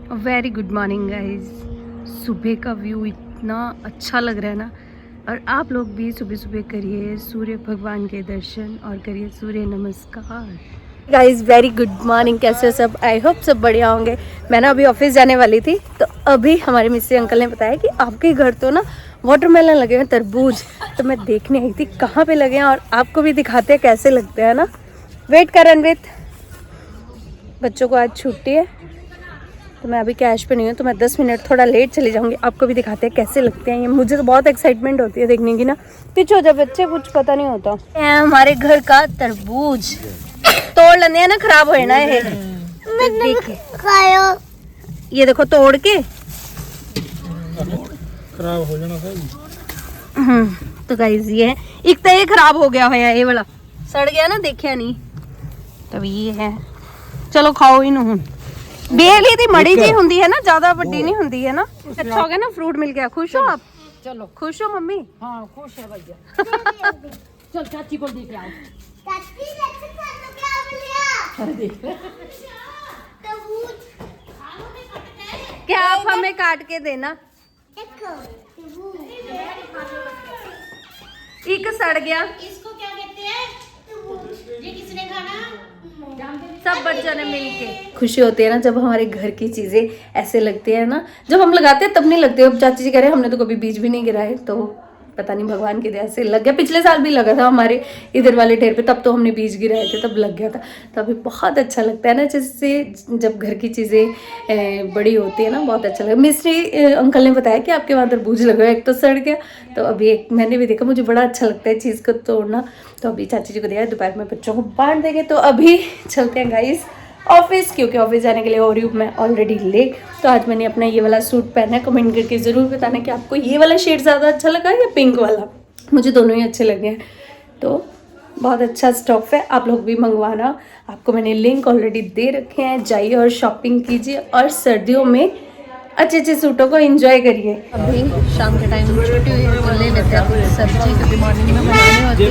Very good morning guys. सुबह का view इतना अच्छा लग रहा है ना, और आप लोग भी सुबह सुबह करिए सूर्य भगवान के दर्शन और करिए सूर्य नमस्कार। गाइस वेरी गुड मॉर्निंग, कैसे हो सब? आई होप सब बढ़िया होंगे। मैं ना अभी ऑफिस जाने वाली थी, तो अभी हमारे मिस्त्री अंकल ने बताया कि आपके घर तो ना वाटरमेलन लगे हैं, तरबूज। तो मैं देखने आई थी कहाँ पे लगे हैं, और आपको भी दिखाते हैं कैसे लगते हैं ना। वेट कर अनवित, बच्चों को आज छुट्टी है तो मैं अभी कैश पे नहीं हूँ, तो मैं 10 मिनट थोड़ा लेट चली जाऊँगी। आपको भी दिखाते हैं कैसे लगते हैं ये। मुझे तो बहुत एक्साइटमेंट होती है देखने की ना। पीछे हो जा बच्चे, कुछ पता नहीं होता। हमारे घर का तरबूज तोड़ लेने हैं ना, खराब हो ना ये। देखिए ये देखो तोड़ के खराब हो जाना सही। तो गाइस ये है, एक तो ये खराब हो गया है, ये वाला सड़ गया ना, देखिया नहीं। तब ये है, चलो खाओ इन्हू। बेल ही थी, मड़ी जी होंगी है ना, ज्यादा बड़ी नहीं होंगी है ना। अच्छा हो गया ना, फ्रूट मिल गया। खुश हो आप? चलो खुश हो मम्मी? हाँ खुश है भैया। चल चाची को देख आओ। चाची देखो खाने क्या मिला। क्या आप हमें काट के देना? देखो एक सड़ गया, इसको क्या कहते हैं? ये किसने खाना? सब बच्चों ने मिलके। खुशी होती है ना जब हमारे घर की चीजें ऐसे लगती है ना। जब हम लगाते हैं तब नहीं लगते। अब चाची जी कह रहे हैं हमने तो कभी बीज भी नहीं गिराए, तो पता नहीं भगवान की दया से लग गया। पिछले साल भी लगा था हमारे इधर वाले ढेर पे, तब तो हमने बीज गिराए थे, तब लग गया था। तो अभी बहुत अच्छा लगता है ना, जैसे जब घर की चीज़ें बड़ी होती है ना, बहुत अच्छा लगता है। मिस्त्री अंकल ने बताया कि आपके वहाँ तरबूज लगा, एक तो सड़ गया, तो अभी एक मैंने भी देखा, मुझे बड़ा अच्छा लगता है चीज़ को तोड़ना। तो अभी चाची जी को दिया, दोपहर में बच्चों को बांट देंगे। तो अभी चलते हैं गाइस ऑफिस, क्योंकि ऑफिस जाने के लिए हो रही हूँ मैं ऑलरेडी लेट। तो आज मैंने अपना ये वाला सूट पहना है। कमेंट करके ज़रूर बताना कि आपको ये वाला शेड ज़्यादा अच्छा लगा या पिंक वाला। मुझे दोनों ही अच्छे लगे हैं। तो बहुत अच्छा स्टॉफ है, आप लोग भी मंगवाना। आपको मैंने लिंक ऑलरेडी दे रखे हैं, जाइए और शॉपिंग कीजिए, और सर्दियों में अच्छे अच्छे सूटों को एंजॉय करिए। अभी शाम के टाइम छुट्टी हुई है, तो ले लेते हैं कुछ सब्जी, क्योंकि मॉर्निंग में बनानी होती है।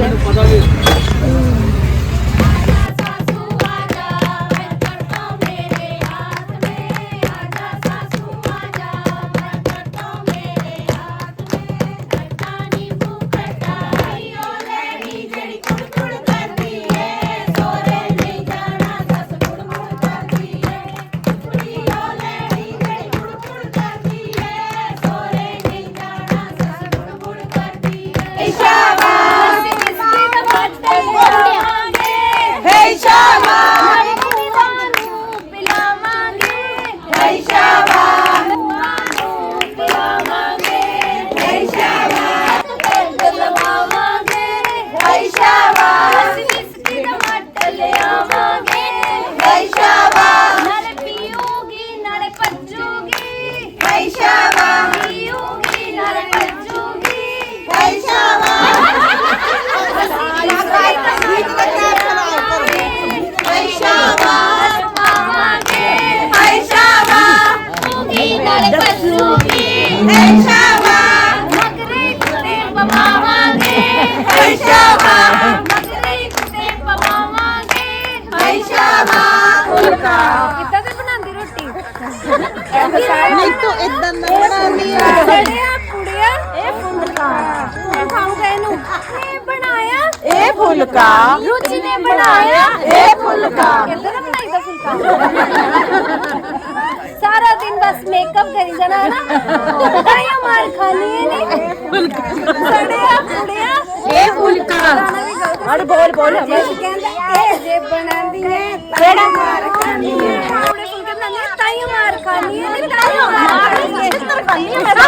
फुलका रुचि ने बनाया ए फुलका। सारा दिन बस मेकअप करी जाना है ना, दवाइयां मार खानी है नहीं। सड़िया पुड़िया ए फुलका और बोल बोल हमें ए जे बना दी है बेड़ा मार खानी है। पूरे फुलके बनाने हैं, ताइयों मार खानी है नहीं, ताइयों मार खानी है। शितर खानी है मेरा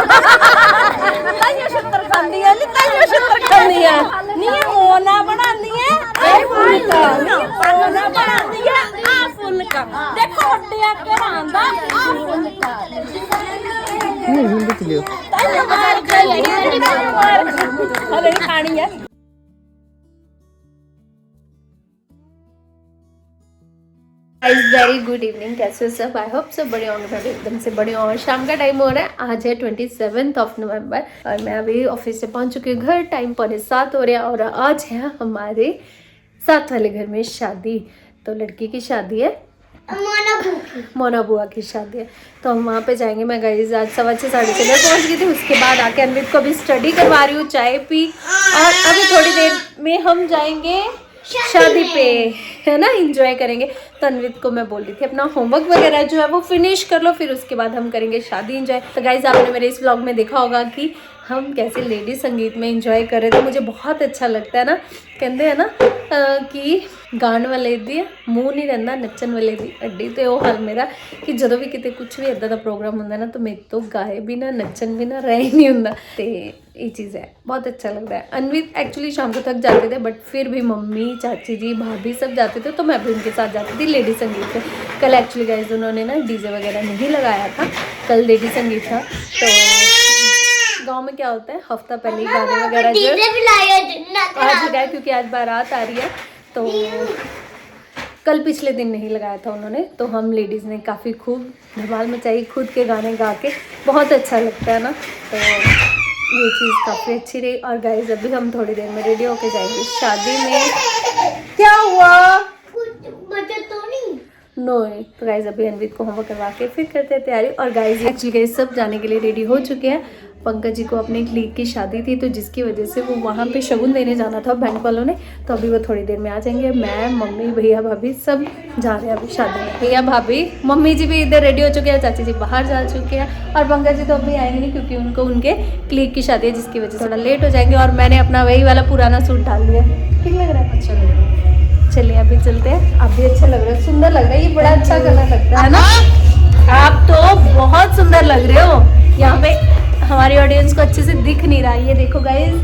ताइयों शितर खानी है नहीं, ताइयों शितर खानी है नहीं। मोना बनानी है ए फुलका, मोना बनानी है आ फुलका। देखो हट्टिया के रांदा आ फुलका नहीं हिंदी चलियो ताइयों मार खानी है, ताइयों मार खानी है। गाइस वेरी गुड इवनिंग, कैसे हो सब? आई होप सब बड़े होंगे। मैं भी एकदम से बड़ी हूँ। शाम का टाइम हो रहा है, आज है 27 नवंबर, और मैं अभी ऑफिस से पहुँच चुकी हूँ घर। टाइम 7:45 हो रहा है, और आज है हमारे साथ वाले घर में शादी। तो लड़की की शादी है, मोना बुआ की शादी है, तो हम वहाँ पे जाएंगे। मैं गई आज 6:15 6:30 पहुँच गई थी। उसके बाद आके अनवित को अभी स्टडी करवा रही हूँ, चाय पी, और अभी थोड़ी देर में हम जाएंगे शादी पे, है ना, एंजॉय करेंगे। तो अनवित को मैं बोल रही थी अपना होमवर्क वगैरह जो है वो फिनिश कर लो, फिर उसके बाद हम करेंगे शादी एंजॉय। तो गाइज आपने मेरे इस व्लॉग में देखा होगा कि हम कैसे लेडी संगीत में एंजॉय कर रहे थे। मुझे बहुत अच्छा लगता है ना, कहते हैं ना कि गाण वाले दी मूँह नहीं रहना, नच्चन वाले दी अड्डी। तो वो हाल मेरा कि ਜਦੋਂ ਵੀ ਕਿਤੇ ਕੁਝ ਵੀ ਇਦਾਂ ਦਾ प्रोग्राम ਹੁੰਦਾ ना, तो मेरे तो गाए बिना नच्चन बिना रह ही नहीं ਹੁੰਦਾ। तो ये चीज़ है, बहुत अच्छा लगता है। अनवित एक्चुअली शाम को थक जाते थे, बट फिर भी मम्मी, चाची जी, भाभी सब जाते थे, तो मैं भी उनके साथ जाती थी लेडी संगीत पे। कल एक्चुअली गाइज उन्होंने ना डीजे वगैरह नहीं लगाया था, कल लेडी संगीत था। तो गांव में क्या होता है, हफ्ता पहले ही गाने वगैरह जो आज लगाया, क्योंकि आज बारात आ रही है। तो कल पिछले दिन नहीं लगाया था उन्होंने, तो हम लेडीज़ ने काफ़ी खूब धमाल मचाई, खुद के गाने गा के, बहुत अच्छा लगता है ना। तो ये चीज़ काफ़ी अच्छी रही। और गाइस अभी हम थोड़ी देर में रेडी होके जाएंगे शादी में। क्या हुआ? नो। तो गाइज अभी अनवित को होमवर्क करवा के फिर करते हैं तैयारी। और गाइज एक्चुअली गाइज सब जाने के लिए रेडी हो चुके हैं। पंकज जी को अपनी क्लीग की शादी थी, तो जिसकी वजह से वो वहाँ पे शगुन देने जाना था बैंक वालों ने। तो अभी वो थोड़ी देर में आ जाएंगे। मैं, मम्मी, भैया, भाभी सब जा रहे हैं अभी शादी में। भैया, भाभी, मम्मी जी भी इधर रेडी हो चुके हैं, चाची जी बाहर जा चुके हैं, और पंकज जी तो अभी आएंगे नहीं क्योंकि उनको उनके क्लीग की शादी है, जिसकी वजह से थोड़ा लेट हो जाएंगे। और मैंने अपना वही वाला पुराना सूट डाल लिया। ठीक लग रहा है? अच्छा लग रहा है। चलिए अभी चलते हैं। आप भी अच्छा लग रहा है, सुंदर लग रहा है, ये बड़ा अच्छा कलर लगता है ना। आप तो बहुत सुंदर लग रहे हो। यहाँ पे हमारी ऑडियंस को अच्छे से दिख नहीं रहा है, ये देखो गाइस,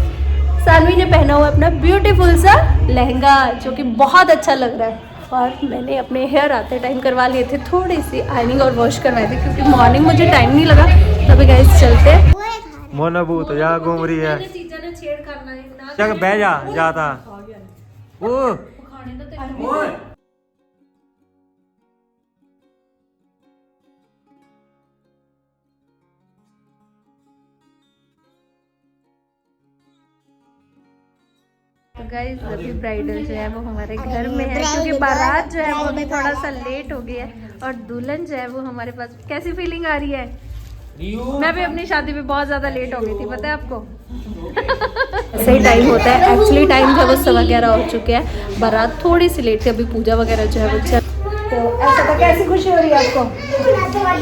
सानवी ने पहना हुआ अपना ब्यूटीफुल सा लहंगा, जो कि बहुत अच्छा लग रहा है। और मैंने अपने हेयर आते टाइम करवा लिए थे, थोड़ी सी आयनिंग और वॉश करवाए थे, क्योंकि मॉर्निंग मुझे टाइम नहीं लगा। तभी गाइस चलते हैं। मोना बू तो जा घूम रही है, चल बह जा जाता ओ तो गाइस अभी ब्राइडल जो है वो हमारे घर में है, क्योंकि बारात जो है वो अभी थोड़ा सा लेट हो गया है। और दुल्हन जो है वो हमारे पास। कैसी फीलिंग आ रही है? मैं भी अपनी शादी में बहुत ज़्यादा लेट हो गई थी, पता है आपको। सही टाइम होता है एक्चुअली, टाइम जो है वो 11:15 हो चुके हैं। बारात थोड़ी सी लेट थी, अभी पूजा वगैरह जो है वो चल। तो ऐसा था, कैसी खुशी हो रही है आपको?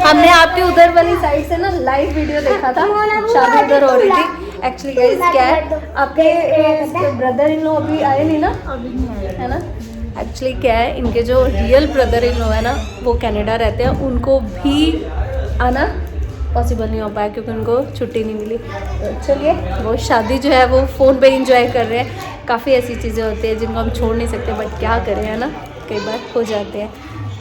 हमने आपके उधर वाली साइड से ना लाइव वीडियो देखा था, शादी उधर हो रही थी। एक्चुअली गाइस क्या है, आपके ब्रदर इन लॉ अभी आए नहीं ना, है ना। एक्चुअली क्या है, इनके जो रियल ब्रदर इन लॉ है ना, वो कनाडा रहते हैं, उनको भी आना पॉसिबल नहीं हो पाया क्योंकि उनको छुट्टी नहीं मिली। तो चलिए, वो शादी जो है वो फ़ोन पे एंजॉय कर रहे हैं। काफ़ी ऐसी चीज़ें होती हैं जिनको हम छोड़ नहीं सकते, बट क्या करें, है ना, कई बार हो जाते हैं।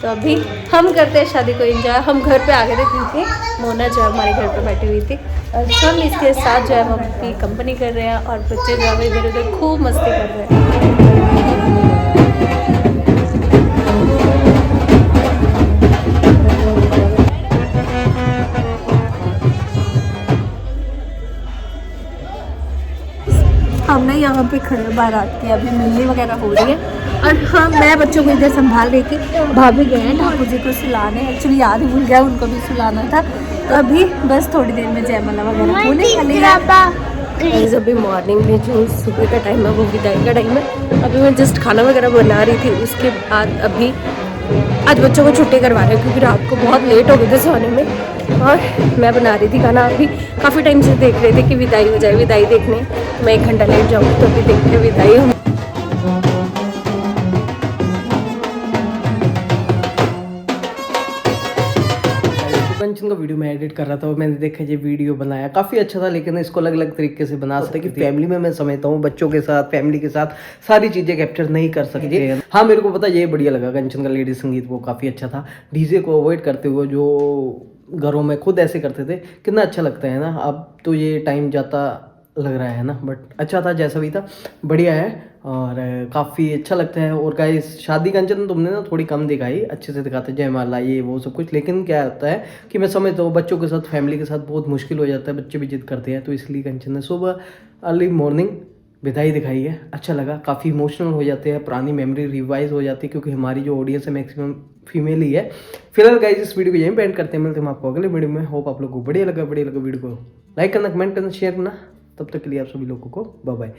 तो अभी हम करते हैं शादी को एंजॉय। हम घर पे आ गए थे क्योंकि मोना जो है हमारे घर पे बैठी हुई थी, और हम इसके साथ जो है वो अपनी कंपनी कर रहे हैं, और बच्चे जो है इधर उधर खूब मस्ती कर रहे हैं। हम ना यहाँ पे खड़े बारात की अभी मिलनी वगैरह हो रही है। और हाँ, मैं बच्चों को इधर संभाल रही थी, भाभी गए हैं ठाकुर जी को सुलाने। एक्चुअली याद ही भूल गया, उनको भी सुलाना था। तो अभी बस थोड़ी देर में जयमाला वगैरह होने वाली है। अभी मॉर्निंग में जो सुबह का टाइम है वो विदाई का टाइम है। अभी मैं जस्ट खाना वगैरह बना रही थी, उसके बाद अभी आज बच्चों को छुट्टी करवा रहे हैं क्योंकि रात को बहुत लेट हो गए थे सोने में। और मैं बना रही थी खाना। अभी काफ़ी टाइम से देख रहे थे कि विदाई हो जाए, विदाई देखने। तो मैं 1 घंटा लेट जाऊँगी, तो अभी देखते हैं विदाई हो। कंचन का वीडियो मैं एडिट कर रहा था और मैंने देखा ये वीडियो बनाया, काफ़ी अच्छा था, लेकिन इसको अलग अलग तरीके से बना सकते कि फैमिली में मैं समझता हूँ बच्चों के साथ, फैमिली के साथ सारी चीज़ें कैप्चर नहीं कर सकते। हाँ, मेरे को पता ये बढ़िया लगा कंचन का लेडी संगीत, वो काफ़ी अच्छा था। डीजे को अवॉइड करते हुए जो घरों में खुद ऐसे करते थे, कितना अच्छा लगता है ना। अब तो ये टाइम जाता लग रहा है ना, बट अच्छा था, जैसा भी था बढ़िया है और काफ़ी अच्छा लगता है। और गाइस शादी कंचन तुमने ना थोड़ी कम दिखाई, अच्छे से दिखाते जयमाला ये वो सब कुछ, लेकिन क्या होता है कि मैं समझता हूँ बच्चों के साथ, फैमिली के साथ बहुत मुश्किल हो जाता है, बच्चे भी जिद करते हैं, तो इसलिए कंचन ने सुबह अर्ली मॉर्निंग विदाई दिखाई है। अच्छा लगा, काफ़ी इमोशनल हो जाते हैं, पुरानी मेमोरी रिवाइज हो जाती है, क्योंकि हमारी जो ऑडियंस है मैक्सिमम फीमेल ही है। फिलहाल गाइस इस वीडियो को यहीं पे एंड करते हैं, मिलते हैं हम आपको अगले वीडियो में। होप आप लोग को बढ़िया लगा वीडियो को लाइक करना, कमेंट करना, शेयर करना। तब तक के लिए आप सभी लोगों को बाय बाय।